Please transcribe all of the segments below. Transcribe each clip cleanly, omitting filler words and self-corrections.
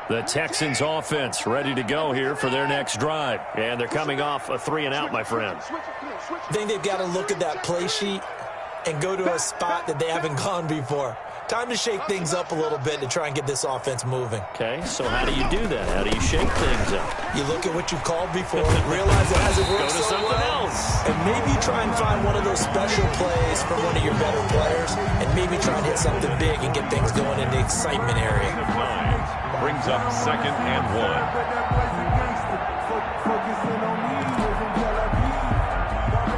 The Texans offense ready to go here for their next drive. And they're coming off a 3-and-out, my friend. I think they've got to look at that play sheet and go to a spot that they haven't gone before. Time to shake things up a little bit to try and get this offense moving. Okay, so how do you do that? How do you shake things up? You look at what you called before, realize it hasn't worked Go to so something well, else. and maybe try and find one of those special plays from one of your better players, and maybe try and hit something big and get things going in the excitement area. Brings up 2nd and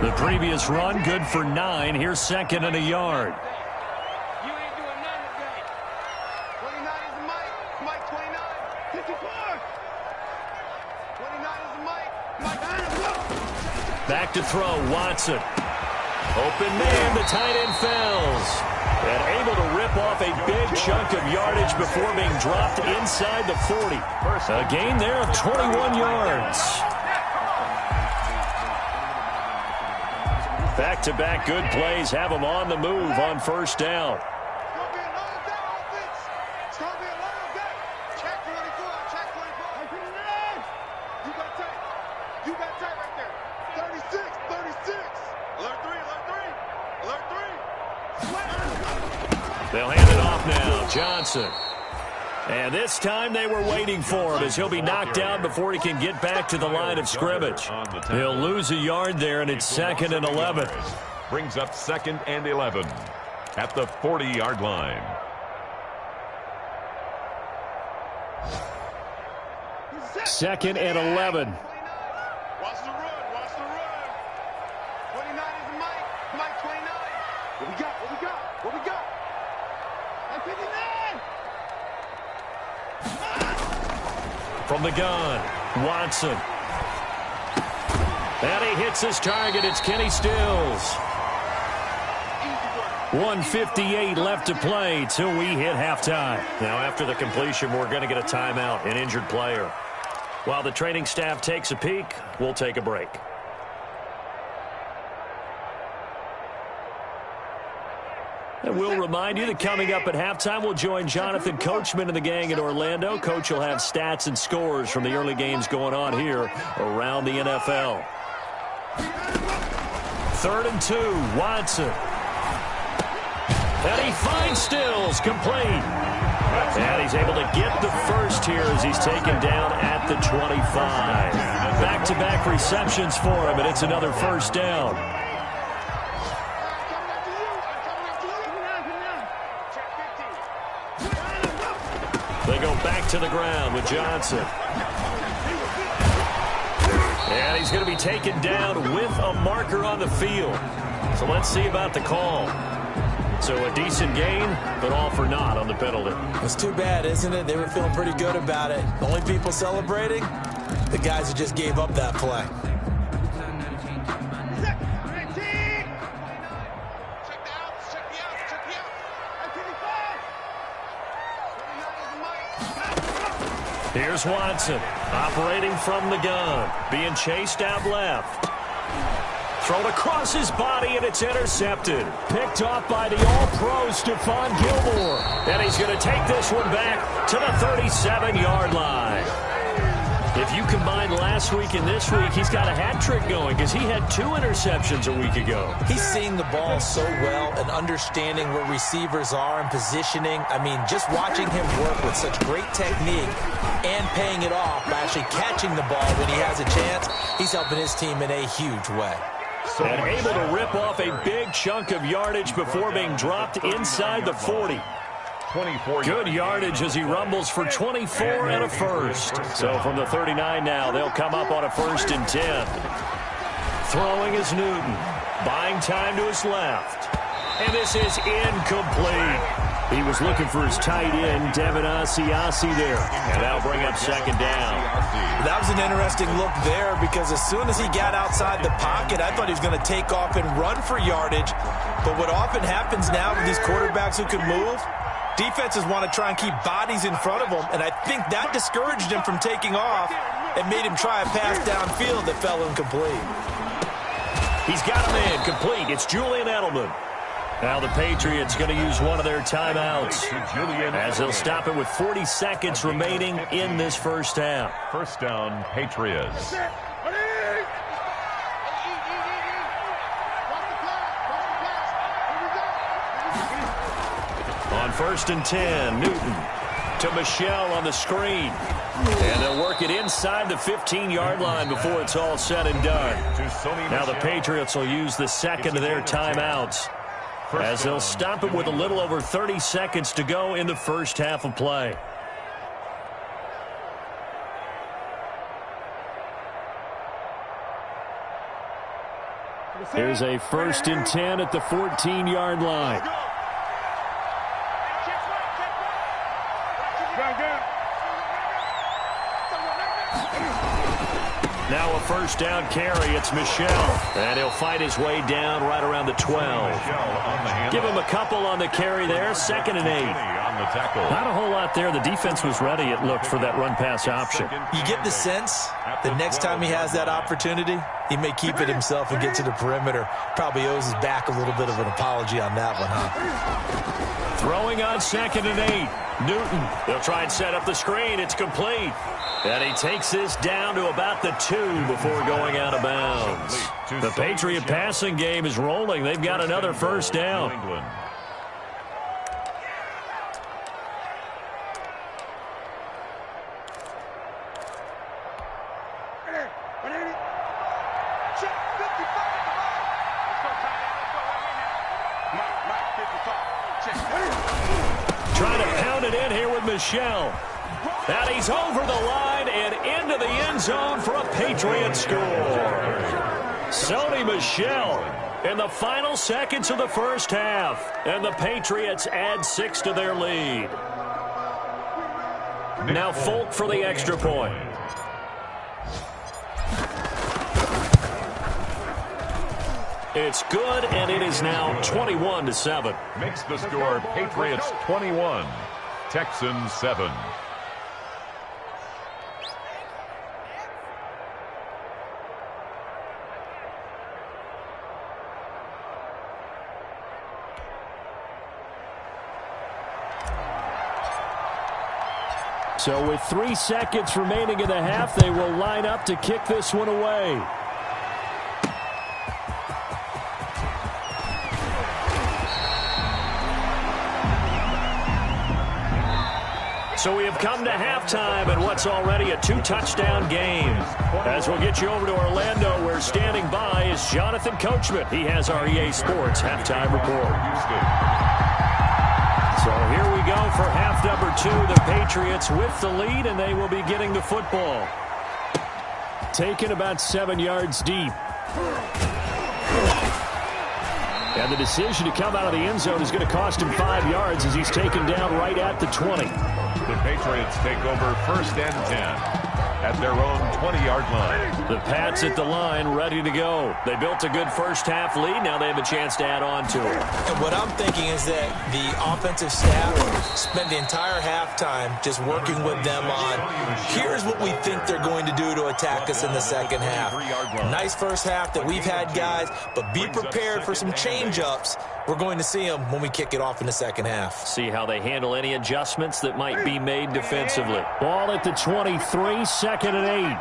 1. The previous run, good for 9. Here's 2nd and a yard. Back to throw, Watson. Open man, the tight end falls. And able to rip off a big chunk of yardage before being dropped inside the 40. A gain there of 21 yards. Back-to-back good plays have them on the move on 1st down. They'll hand it off now. Johnson. And this time they were waiting for him as he'll be knocked down before he can get back to the line of scrimmage. He'll lose a yard there, and it's 2nd and 11. Brings up 2nd and 11 at the 40-yard line. Second and 11. Watch the run. 29 is Mike 29. What we got? From the gun, Watson. And he hits his target. It's Kenny Stills. 1:58 left to play till we hit halftime. Now, after the completion, we're going to get a timeout, an injured player. While the training staff takes a peek, we'll take a break. And we'll remind you that coming up at halftime, we'll join Jonathan Coachman and the gang in Orlando. Coach will have stats and scores from the early games going on here around the NFL. 3rd and 2, Watson. And he finds Stills, complete. And he's able to get the first here as he's taken down at the 25. Back-to-back receptions for him, and it's another 1st down. They go back to the ground with Johnson. And he's going to be taken down with a marker on the field. So let's see about the call. So a decent gain, but all for naught on the penalty. It's too bad, isn't it? They were feeling pretty good about it. The only people celebrating, the guys who just gave up that play. Here's Watson, operating from the gun, being chased out left. Thrown across his body, and it's intercepted. Picked off by the All-Pro, Stephon Gilmore. And he's going to take this one back to the 37-yard line. If you combine last week and this week, he's got a hat trick going because he had 2 interceptions a week ago. He's seeing the ball so well and understanding where receivers are and positioning. I mean, just watching him work with such great technique and paying it off by actually catching the ball when he has a chance, he's helping his team in a huge way. And able to rip off a big chunk of yardage before being dropped inside the 40. 24 Good yardage as he rumbles for 24 and a first. So from the 39 now, they'll come up on a 1st and 10. Throwing is Newton. Buying time to his left. And this is incomplete. He was looking for his tight end, Devin Asiasi there. And that'll bring up 2nd down. That was an interesting look there because as soon as he got outside the pocket, I thought he was going to take off and run for yardage. But what often happens now with these quarterbacks who can move, defenses want to try and keep bodies in front of them, and I think that discouraged him from taking off and made him try a pass downfield that fell incomplete. He's got a man complete. It's Julian Edelman. Now the Patriots going to use one of their timeouts as they'll stop it with 40 seconds remaining in this first half. First down, Patriots. On 1st and 10, Newton to Michelle on the screen. And they'll work it inside the 15-yard line before it's all said and done. Now the Patriots will use the second of their timeouts as they'll stop it with a little over 30 seconds to go in the first half of play. Here's a 1st and 10 at the 14-yard line. Now a first down carry. It's Michelle. And he'll fight his way down right around the 12. Give him a couple on the carry there. 2nd and 8. Not a whole lot there. The defense was ready, it looked, for that run-pass option. You get the sense the next time he has that opportunity, he may keep it himself and get to the perimeter. Probably owes his back a little bit of an apology on that one, huh? Throwing on 2nd and 8. Newton. They'll try and set up the screen. It's complete. And he takes this down to about the 2 before going out of bounds. The Patriot passing game is rolling. They've got another first down. Trying to pound it in here with Michelle. And he's over the line and into the end zone for a Patriot score. Sony Michel in the final seconds of the first half. And the Patriots add 6 to their lead. Now Folk for the extra point. It's good, and it is now 21-7. Makes the score Patriots 21, Texans 7. So with 3 seconds remaining in the half, they will line up to kick this one away. So we have come to halftime in what's already a 2-touchdown game. As we'll get you over to Orlando, where standing by is Jonathan Coachman. He has our EA Sports halftime report. So here we go for half number 2. The Patriots with the lead, and they will be getting the football. Taken about 7 yards deep. And the decision to come out of the end zone is going to cost him 5 yards as he's taken down right at the 20. The Patriots take over 1st and 10 at their own 20-yard line. The Pats at the line, ready to go. They built a good first half lead. Now they have a chance to add on to it. And what I'm thinking is that the offensive staff spent the entire halftime just working with them on, here's what we think they're going to do to attack us in the second half. Nice first half that we've had, guys, but be prepared for some change-ups. We're going to see them when we kick it off in the second half. See how they handle any adjustments that might be made defensively. Ball at the 23, 2nd and 8.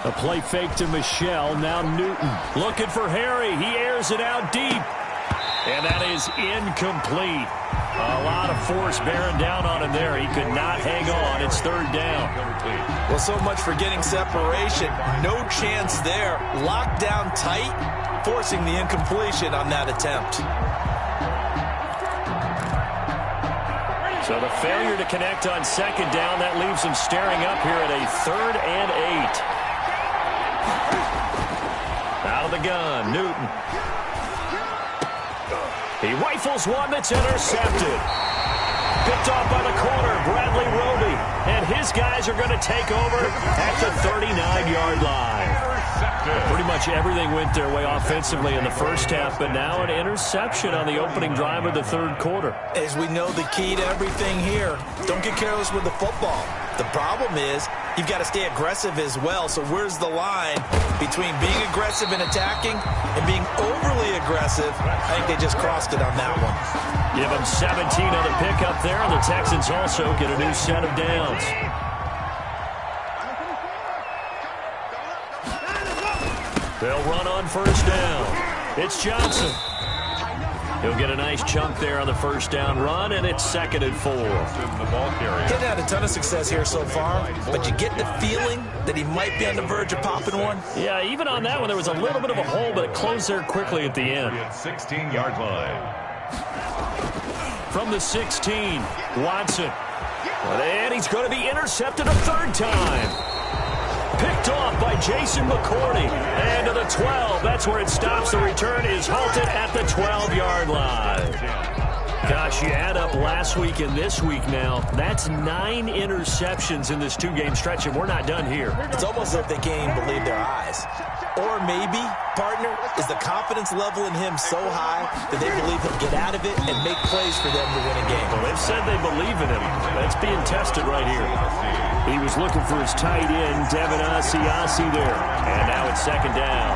A play fake to Michelle. Now Newton looking for Harry. He airs it out deep. And that is incomplete. A lot of force bearing down on him there. He could not hang on. It's 3rd down. Well, so much for getting separation. No chance there. Locked down tight, forcing the incompletion on that attempt. So the failure to connect on 2nd down, that leaves him staring up here at a 3rd and 8. Out of the gun, Newton. He rifles one that's intercepted. Picked off by the corner, Bradley Roby. And his guys are going to take over at the 39-yard line. Pretty much everything went their way offensively in the first half, but now an interception on the opening drive of the 3rd quarter. As we know, the key to everything here, don't get careless with the football. The problem is you've got to stay aggressive as well. So where's the line between being aggressive and attacking and being overly aggressive? I think they just crossed it on that one. Give them 17 on the pickup there, and the Texans also get a new set of downs. They'll run on first down. It's Johnson. He'll get a nice chunk there on the first down run, and it's 2nd and 4. He's had a ton of success here so far, but you get the feeling that he might be on the verge of popping one. Yeah, even on that one, there was a little bit of a hole, but it closed there quickly at the end. 16-yard line. From the 16, Watson. And he's going to be intercepted a 3rd time. Picked off by Jason McCourty. And to the 12. That's where it stops. The return is halted at the 12-yard line. Gosh, you add up last week and this week now. That's 9 interceptions in this 2-game stretch, and we're not done here. It's almost as if they can't even believe their eyes. Or maybe, partner, is the confidence level in him so high that they believe he'll get out of it and make plays for them to win a game. Well, they've said they believe in him. That's being tested right here. He was looking for his tight end, Devin Asiasi there. And now it's 2nd down.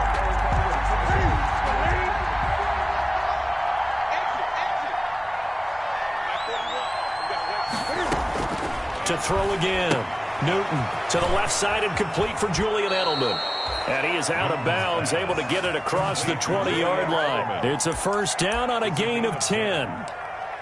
To throw again. Newton to the left side and complete for Julian Edelman. And he is out of bounds, able to get it across the 20-yard line. It's a first down on a gain of 10.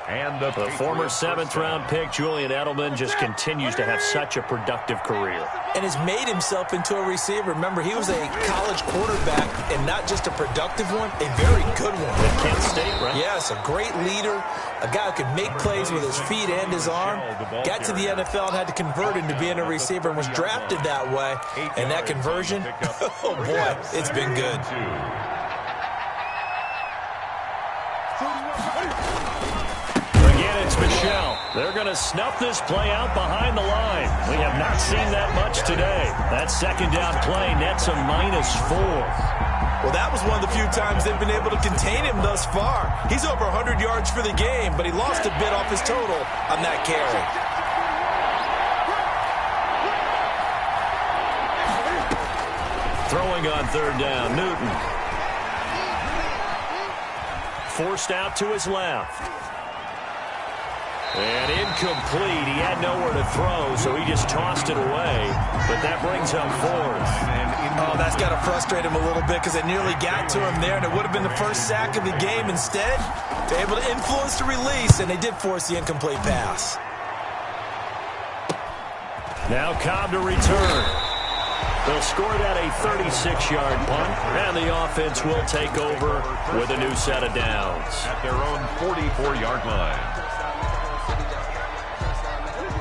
And the former 7th-round pick, Julian Edelman, just continues to have such a productive career. And has made himself into a receiver. Remember, he was a college quarterback, and not just a productive one, a very good one. At Kent State, right? Yes, a great leader, a guy who could make plays with his feet and his arm. Got to the NFL and had to convert into being a receiver and was drafted that way. And that conversion, oh boy, it's been good. It's Michelle. They're going to snuff this play out behind the line. We have not seen that much today. That 2nd down play nets a -4. Well, that was one of the few times they've been able to contain him thus far. He's over 100 yards for the game, but he lost a bit off his total on that carry. Throwing on 3rd down, Newton. Forced out to his left. And incomplete. He had nowhere to throw, so he just tossed it away. But that brings up 4th. Oh, that's got to frustrate him a little bit because it nearly got to him there, and it would have been the first sack of the game. Instead, they're able to influence the release, and they did force the incomplete pass. Now Cobb to return. They'll score that a 36-yard punt, and the offense will take over with a new set of downs. At their own 44-yard line.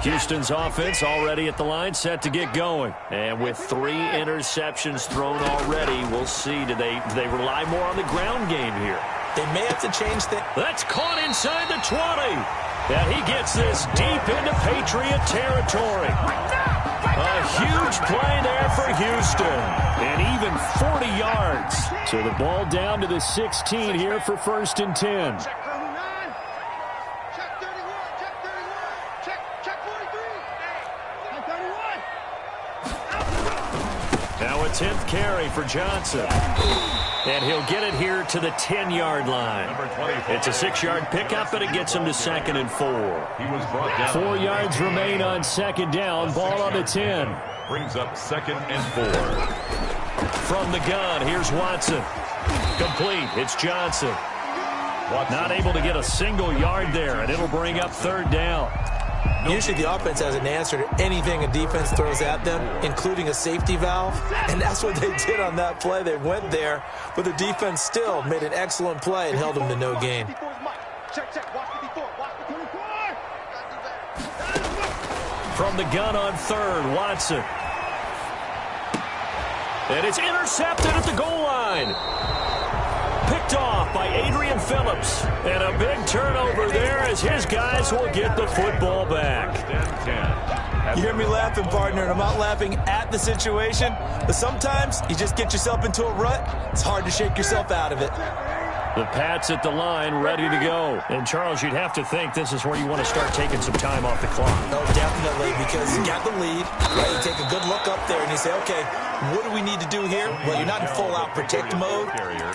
Houston's offense already at the line, set to get going. And with 3 interceptions thrown already, we'll see. Do they rely more on the ground game here? They may have to change things. That's caught inside the 20. And he gets this deep into Patriot territory. A huge play there for Houston. And even 40 yards. So the ball down to the 16 here for 1st and 10. Now a 10th carry for Johnson. And he'll get it here to the 10-yard line. It's a 6-yard pickup, and it gets him to 2nd and 4. He was brought down. 4 yards remain on 2nd down. Ball on the 10. Brings up 2nd and 4. From the gun, here's Watson. Complete. It's Johnson. Not able to get a single yard there, and it'll bring up 3rd down. Usually the offense has an answer to anything a defense throws at them, including a safety valve, and that's what they did on that play. They went there, but the defense still made an excellent play and held them to no gain. From the gun on 3rd, Watson. And it's intercepted at the goal line. Picked off by Adrian Phillips. And a big turnover there as his guys will get the football back. You hear me laughing, partner, and I'm not laughing at the situation, but sometimes you just get yourself into a rut. It's hard to shake yourself out of it. The Pats at the line, ready to go. And, Charles, you'd have to think this is where you want to start taking some time off the clock. Oh, definitely, because you got the lead. Right? You take a good look up there and you say, okay, what do we need to do here? Well, you're not in full-out protect mode.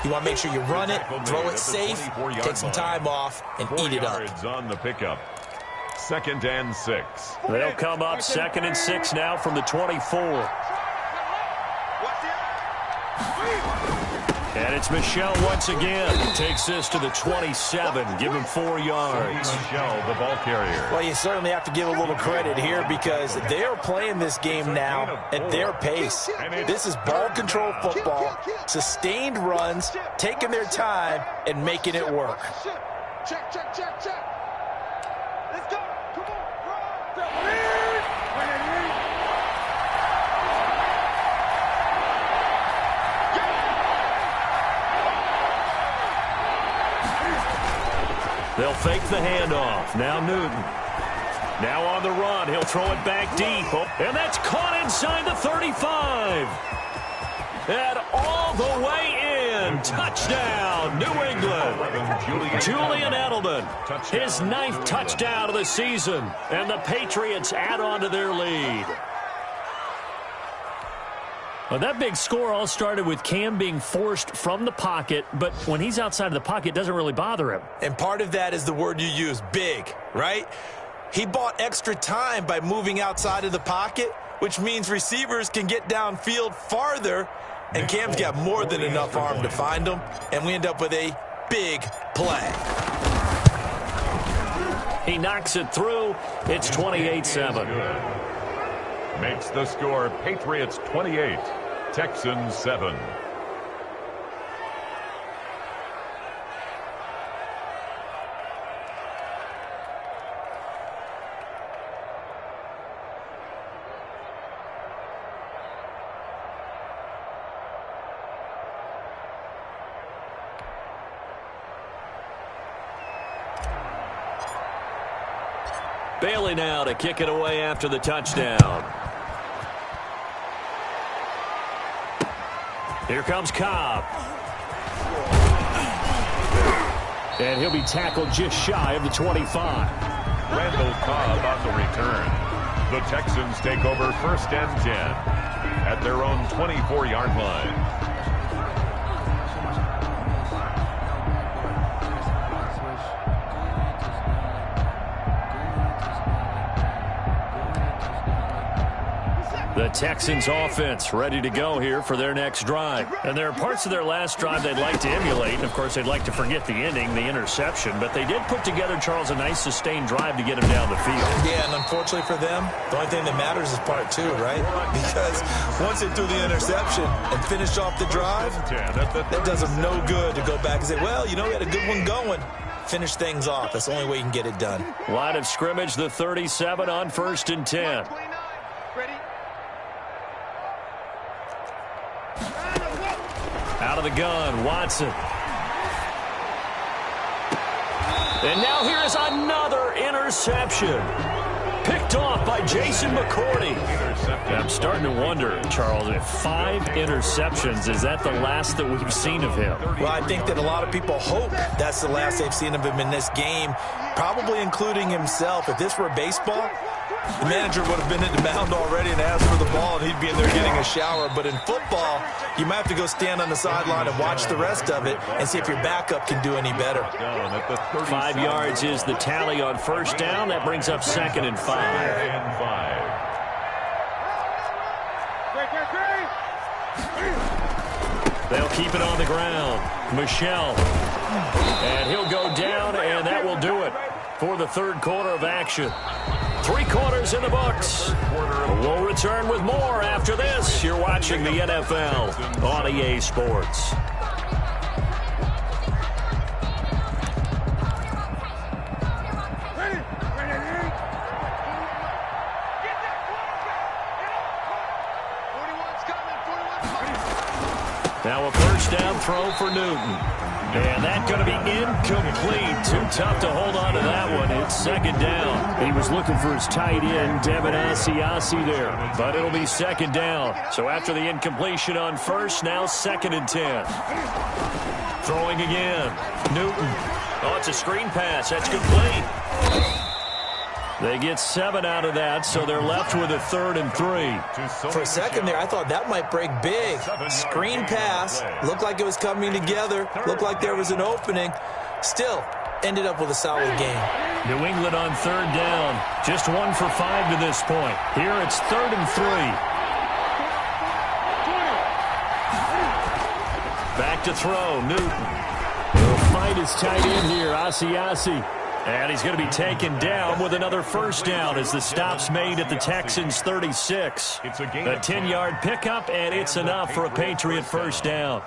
You want to make sure you run it, throw it safe, take some time off, and eat it up. On the pickup. 2nd and 6. They'll come up 2nd and 6 now from the 24. And it's Michel once again. Takes this to the 27. Give him 4 yards. Michel, the ball carrier. Well, you certainly have to give a little credit here because they're playing this game now at their pace. This is ball control football, sustained runs, taking their time, and making it work. Check, check, check, check. Let's go. Come on. They'll fake the handoff. Now Newton. Now on the run. He'll throw it back deep. And that's caught inside the 35. And all the way in. Touchdown, New England. Julian Edelman. His 9th touchdown of the season. And the Patriots add on to their lead. Well, that big score all started with Cam being forced from the pocket, but when he's outside of the pocket, it doesn't really bother him. And part of that is the word you use, big, right? He bought extra time by moving outside of the pocket, which means receivers can get downfield farther, and Cam's got more than enough arm to find them, and we end up with a big play. He knocks it through. It's 28-7. Makes the score Patriots 28, Texans 7. Bailey now to kick it away after the touchdown. Here comes Cobb. And he'll be tackled just shy of the 25. Randall Cobb on the return. The Texans take over 1st and 10 at their own 24-yard line. The Texans offense ready to go here for their next drive. And there are parts of their last drive they'd like to emulate. And, of course, they'd like to forget the ending, the interception. But they did put together, Charles, a nice sustained drive to get him down the field. Yeah, and unfortunately for them, the only thing that matters is part 2, right? Because once they threw the interception and finished off the drive, that does them no good to go back and say, well, you know, we had a good one going. Finish things off. That's the only way you can get it done. Line of scrimmage, the 37 on 1st and 10. Ready? Out of the gun, Watson. And now here's another interception. Picked off by Jason McCourty. I'm starting to wonder, Charles, if 5 interceptions, is that the last that we've seen of him? Well, I think that a lot of people hope that's the last they've seen of him in this game, probably including himself. If this were baseball, the manager would have been at the mound already and asked for the ball, and he'd be in there getting a shower. But in football, you might have to go stand on the sideline and watch the rest of it and see if your backup can do any better. 5 yards is the tally on 1st down. That brings up 2nd and 5. They'll keep it on the ground. Michel. And he'll go down, and that will do it for the 3rd quarter of action. 3 quarters in the books. We'll return with more after this. You're watching the NFL on EA Sports. Now a 1st down throw for Newton. And that's going to be incomplete. Too tough to hold on to that one. It's 2nd down. He was looking for his tight end, Devin Asiasi there. But it'll be 2nd down. So after the incompletion on 1st, now 2nd and 10. Throwing again. Newton. Oh, it's a screen pass. That's complete. They get 7 out of that, so they're left with a 3rd and 3. For a second there, I thought that might break big. Screen pass. Looked like it was coming together. Looked like there was an opening. Still, ended up with a solid game. New England on 3rd down. Just 1 for 5 to this point. Here it's 3rd and 3. Back to throw, Newton. He'll fight his tight end here, Asiasi. And he's going to be taken down with another 1st down as the stop's made at the Texans' 36. A 10-yard pickup, and it's enough for a Patriot 1st down.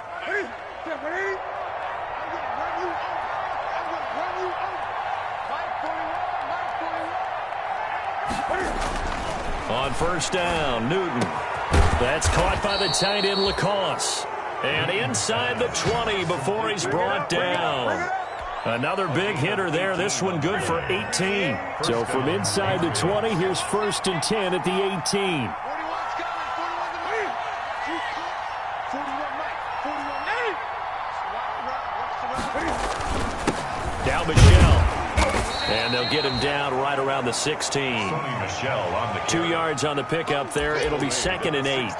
On 1st down, Newton. That's caught by the tight end, Lacoste. And inside the 20 before he's brought down. Another big hitter there. This one good for 18. So from inside the 20, here's 1st and 10 at the 18. Down Michelle. And they'll get him down right around the 16. 2 yards on the pickup there. It'll be 2nd and 8.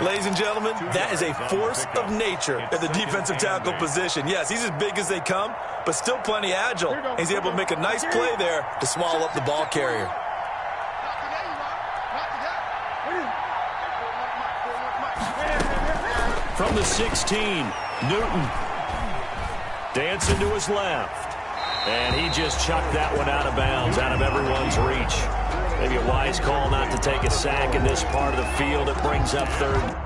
Ladies and gentlemen, that is a force of nature at the defensive tackle position. Yes, he's as big as they come, but still plenty agile. He's able to make a nice play there to swallow up the ball carrier. From the 16, Newton. Dancing to his left. And he just chucked that one out of bounds, out of everyone's reach. Maybe a wise call not to take a sack in this part of the field. It brings up 3rd.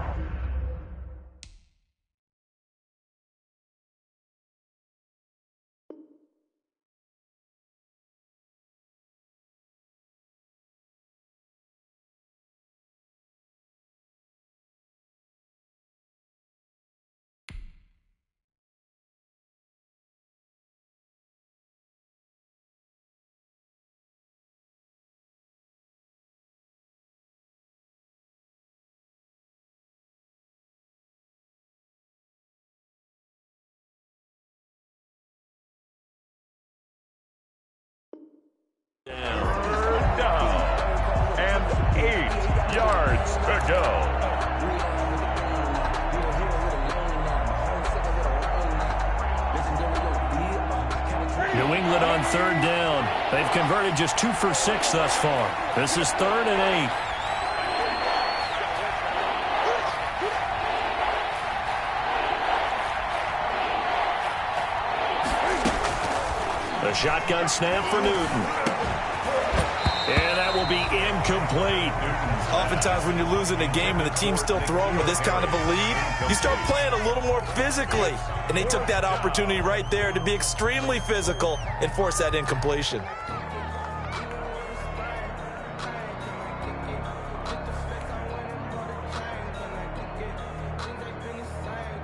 Down. And 8 yards to go. New England on 3rd down. They've converted just 2 for 6 thus far. This is 3rd and 8. The shotgun snap for Newton. And that will be incomplete. Oftentimes when you're losing a game and the team's still throwing with this kind of a lead, you start playing a little more physically. And they took that opportunity right there to be extremely physical and force that incompletion.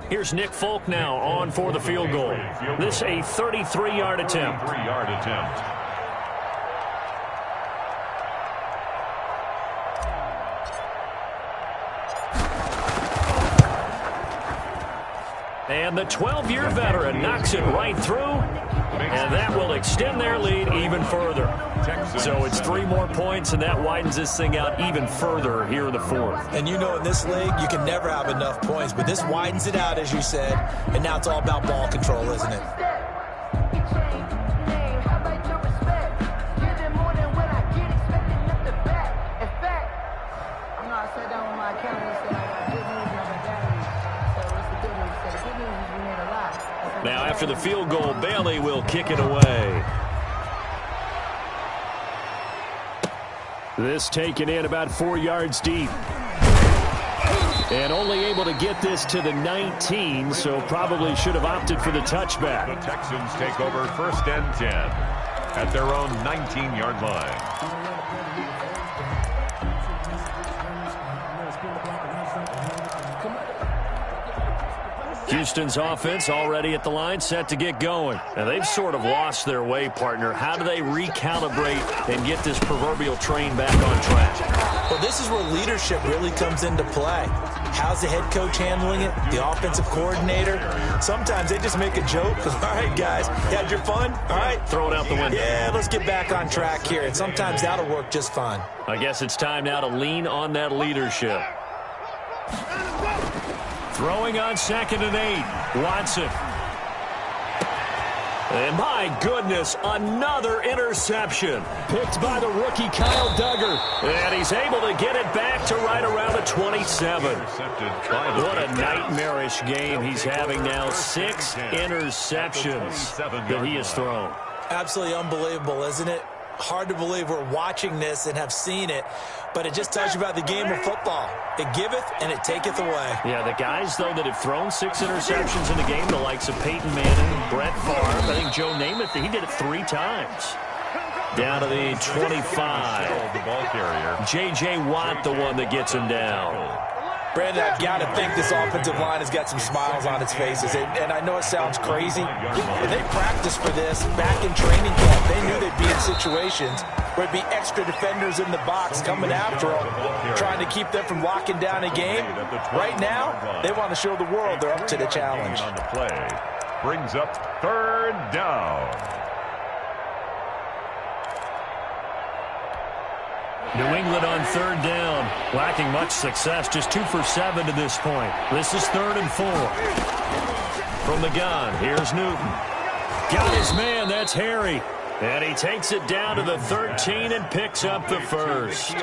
Here's Nick Folk now on for the field goal. This a 33-yard attempt. 33-yard attempt. And the 12-year veteran knocks it right through, and that will extend their lead even further. So it's 3 more points, and that widens this thing out even further here in the 4th. And you know in this league, you can never have enough points, but this widens it out, as you said, and now it's all about ball control, isn't it? Now after the field goal, Bailey will kick it away. This taken in about 4 yards deep. And only able to get this to the 19, so probably should have opted for the touchback. The Texans take over 1st and 10 at their own 19-yard line. Houston's offense already at the line, set to get going. And they've sort of lost their way, partner. How do they recalibrate and get this proverbial train back on track? Well, this is where leadership really comes into play. How's the head coach handling it? The offensive coordinator? Sometimes they just make a joke. All right, guys, you had your fun? All right. Throw it out the window. Yeah, let's get back on track here. And sometimes that'll work just fine. I guess it's time now to lean on that leadership. Throwing on 2nd and 8. Watson. And my goodness, another interception. Picked by the rookie Kyle Duggar. And he's able to get it back to right around the 27. What a nightmarish game he's having now. 6 interceptions that he has thrown. Absolutely unbelievable, isn't it? Hard to believe we're watching this and have seen it, but it just tells you about the game of football. It giveth and it taketh away. Yeah, the guys, though, that have thrown 6 interceptions in a game, the likes of Peyton Manning, Brett Favre, I think Joe Namath, he did it 3 times. Down to the 25. The ball carrier. J.J. Watt, the one that gets him down. Brandon, I've got to think this offensive line has got some smiles on its faces. And I know it sounds crazy, but they practiced for this back in training camp. They knew they'd be in situations where it'd be extra defenders in the box coming after them, trying to keep them from locking down a game. Right now, they want to show the world they're up to the challenge. On the play. Brings up 3rd down. New England on 3rd down, lacking much success, just 2 for 7 to this point. This is 3rd and 4. From the gun, here's Newton. Got his man, that's Harry. And he takes it down to the 13 and picks up the first.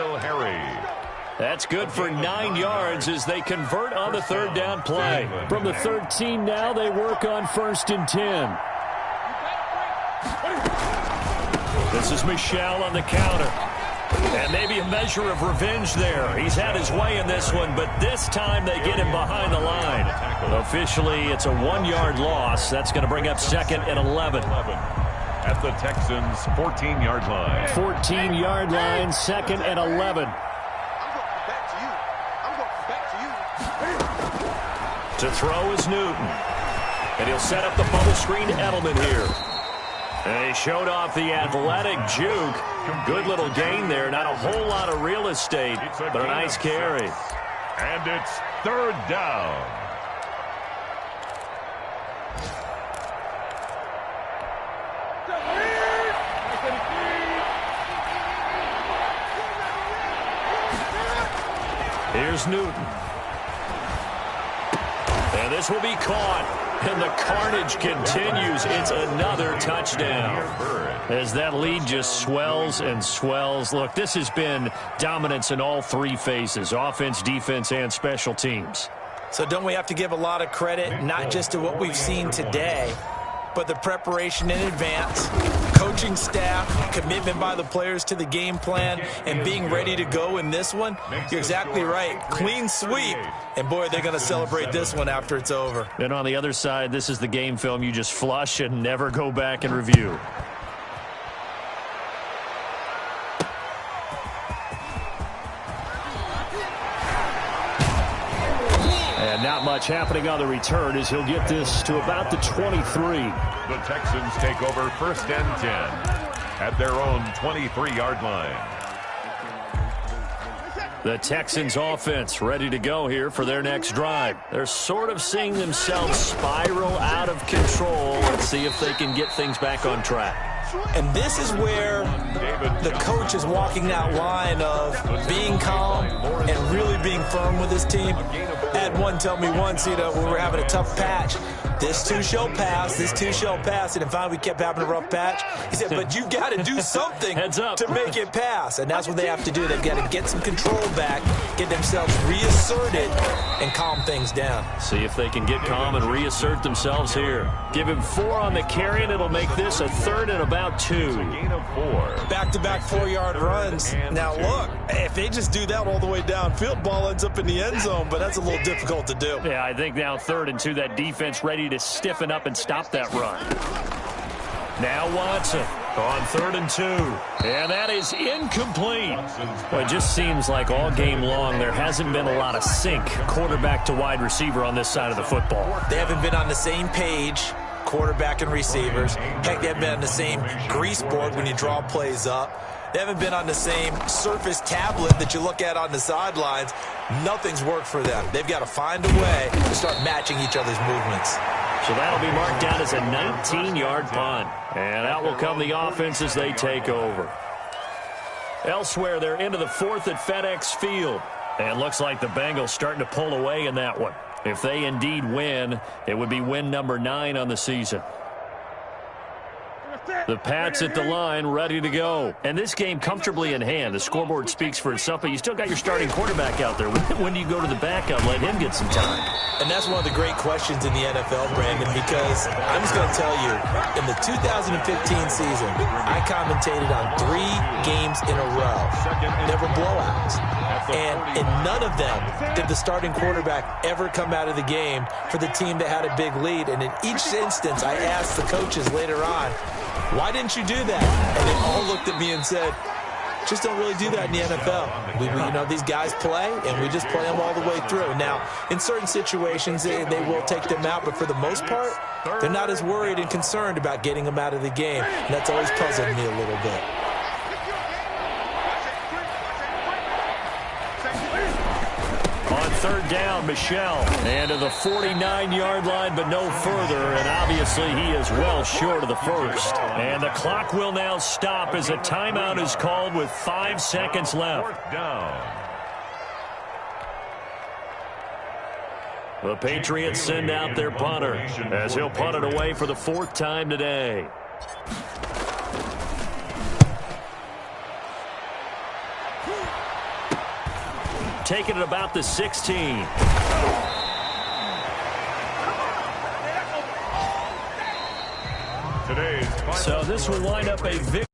That's good for 9 yards as they convert on the 3rd down play. From the 13 now, they work on 1st and 10. This is Michel on the counter. And maybe a measure of revenge there. He's had his way in this one, but this time they get him behind the line. Officially, it's a 1-yard loss. That's going to bring up 2nd and 11. At the Texans' 14-yard line. 14-yard line, 2nd and 11. To throw is Newton. And he'll set up the bubble screen to Edelman here. And he showed off the athletic juke. Good little gain there. Not a whole lot of real estate, but a nice carry. And it's 3rd down. Here's Newton. And this will be caught. And the carnage continues. It's another touchdown. As that lead just swells and swells. Look, this has been dominance in all 3 phases, offense, defense, and special teams. So don't we have to give a lot of credit, not just to what we've seen today, but the preparation in advance, coaching staff, commitment by the players to the game plan, and being ready to go in this one? You're exactly right. Clean sweep. And, boy, they're going to celebrate this one after it's over. And on the other side, this is the game film you just flush and never go back and review. And not much happening on the return as he'll get this to about the 23. The Texans take over 1st and 10 at their own 23-yard line. The Texans offense ready to go here for their next drive. They're sort of seeing themselves spiral out of control. Let's see if they can get things back on track. And this is where the coach is walking that line of being calm and really being firm with his team. I had one tell me once, when we were having a tough patch, this too shall pass, this too shall pass. And finally we kept having a rough patch. He said, but you got to do something to make it pass. And that's what they have to do. They've got to get some control back, get themselves reasserted, and calm things down. See if they can get calm and reassert themselves here. Give him 4 on the carry, and it'll make this a 3rd and about 2. Gain of 4. Back-to-back 4-yard runs. Now, look, if they just do that all the way downfield, ball ends up in the end zone, but that's a little difficult to do. Yeah, I think now 3rd and 2, that defense ready to stiffen up and stop that run. Now Watson on 3rd and 2. And that is incomplete. Well, it just seems like all game long there hasn't been a lot of sync quarterback to wide receiver on this side of the football. They haven't been on the same page, quarterback and receivers. Heck, they haven't been on the same grease board when you draw plays up. They haven't been on the same Surface tablet that you look at on the sidelines. Nothing's worked for them. They've got to find a way to start matching each other's movements. So that'll be marked down as a 19-yard punt. And out will come the offense as they take over. Elsewhere, they're into the fourth at FedEx Field. And looks like the Bengals starting to pull away in that one. If they indeed win, it would be win number 9 on the season. The Pats at the line, ready to go. And this game comfortably in hand. The scoreboard speaks for itself, but you still got your starting quarterback out there. When do you go to the backup and let him get some time? And that's one of the great questions in the NFL, Brandon, because I'm just going to tell you, in the 2015 season, I commentated on 3 games in a row. Never blowouts. And in none of them did the starting quarterback ever come out of the game for the team that had a big lead. And in each instance, I asked the coaches later on, why didn't you do that? And they all looked at me and said, just don't really do that in the NFL. You know, these guys play, and we just play them all the way through. Now, in certain situations, they will take them out, but for the most part, they're not as worried and concerned about getting them out of the game. And that's always puzzled me a little bit. On third down, Michel. And to the 49-yard line, but no further. And obviously, he is well short of the first. And the clock will now stop as a timeout is called with 5 seconds left. Fourth down. The Patriots send out their punter as he'll punt it away for the 4th time today. Taking it about the 16. Today's final So this will wind up a victory.